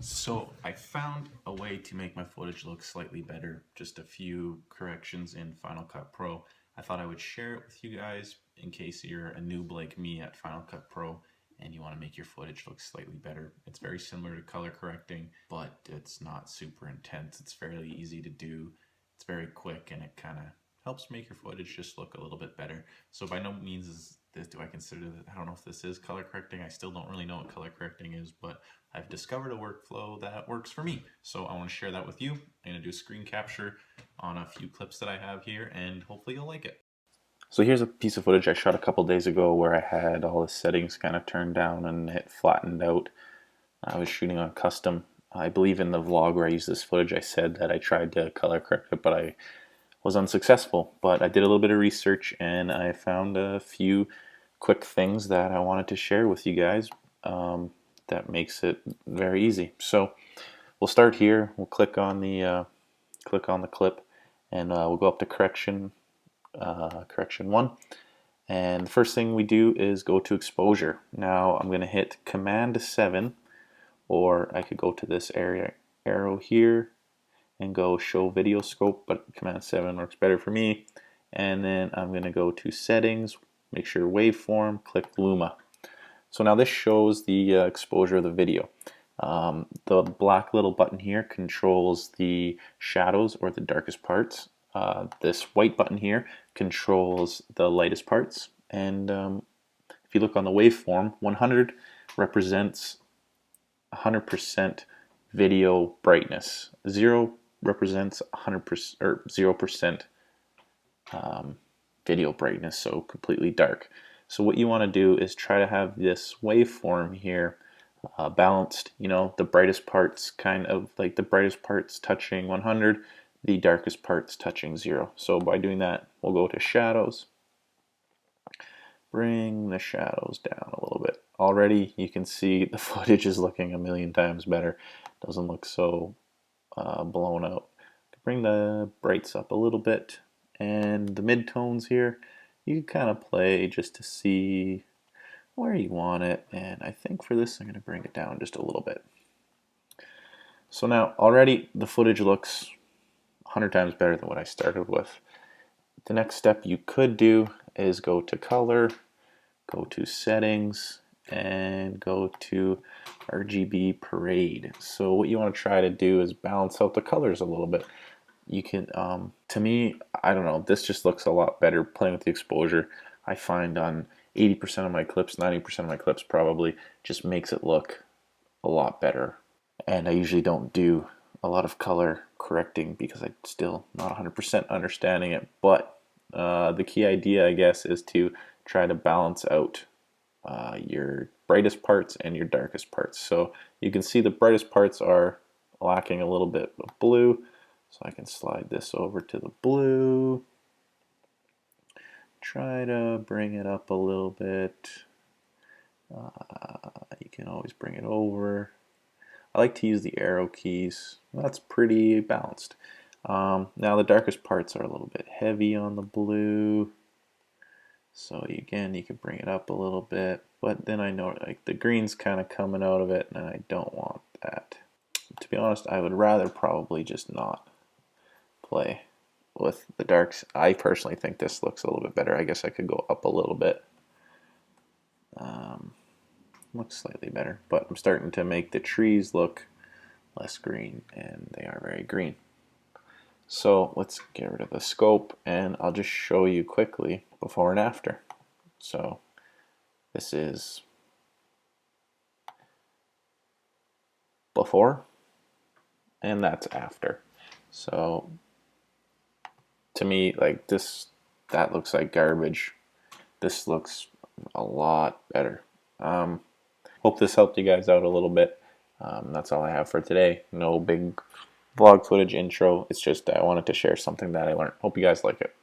So I found a way to make my footage look slightly better, just a few corrections in Final Cut Pro. I thought I would share it with you guys in case you're a noob like me at Final Cut Pro and you want to make your footage look slightly better. It's very similar to color correcting, but it's not super intense. It's fairly easy to do. It's very quick and it kind of helps make your footage just look a little bit better. So by no means is this, do I consider that, I don't know if this is color correcting. I still don't really know what color correcting is, but I've discovered a workflow that works for me. So I want to share that with you. I'm going to do screen capture on a few clips that I have here, and hopefully you'll like it. So here's a piece of footage I shot a couple days ago where I had all the settings kind of turned down and it flattened out. I was shooting on custom. I believe in the vlog where I used this footage I said that I tried to color correct it, but I was unsuccessful. But I did a little bit of research and I found a few quick things that I wanted to share with you guys. That makes it very easy. So we'll start here. We'll click on the clip, and we'll go up to correction 1. And the first thing we do is go to exposure. Now I'm going to hit Command 7, or I could go to this arrow here and go show video scope, but Command 7 works better for me. And then I'm going to go to settings, make sure waveform, click Luma. So now this shows the exposure of the video. The black little button here controls the shadows or the darkest parts. This white button here controls the lightest parts. And if you look on the waveform, 100 represents 100% video brightness. 0 represents 100% or 0% video brightness, so completely dark. So what you want to do is try to have this waveform here balanced, you know, the brightest parts kind of like the brightest parts touching 100, the darkest parts touching 0. So by doing that, we'll go to shadows, bring the shadows down a little bit. Already you can see the footage is looking a million times better. Doesn't look so blown out. Bring the brights up a little bit, and the midtones here, you can kind of play just to see where you want it, and I think for this I'm going to bring it down just a little bit. So now already the footage looks 100 times better than what I started with. The next step you could do is go to color, go to settings, and go to RGB parade. So what you want to try to do is balance out the colors a little bit. You can, to me, I don't know, this just looks a lot better playing with the exposure. I find on 80% of my clips, 90% of my clips probably, just makes it look a lot better. And I usually don't do a lot of color correcting because I'm still not 100% understanding it. But the key idea, I guess, is to try to balance out your brightest parts and your darkest parts. So you can see the brightest parts are lacking a little bit of blue. So I can slide this over to the blue, try to bring it up a little bit. You can always bring it over. I like to use the arrow keys. That's pretty balanced. Now the darkest parts are a little bit heavy on the blue. So again, you can bring it up a little bit, but then I know like the green's kind of coming out of it and I don't want that. To be honest, I would rather probably just not play with the darks. I personally think this looks a little bit better. I guess I could go up a little bit. Looks slightly better, but I'm starting to make the trees look less green, and they are very green. So let's get rid of the scope, and I'll just show you quickly before and after. So this is before, and that's after. So to me, like this, that looks like garbage. This looks a lot better. Hope this helped you guys out a little bit. That's all I have for today. No big vlog footage intro. It's just I wanted to share something that I learned. Hope you guys like it.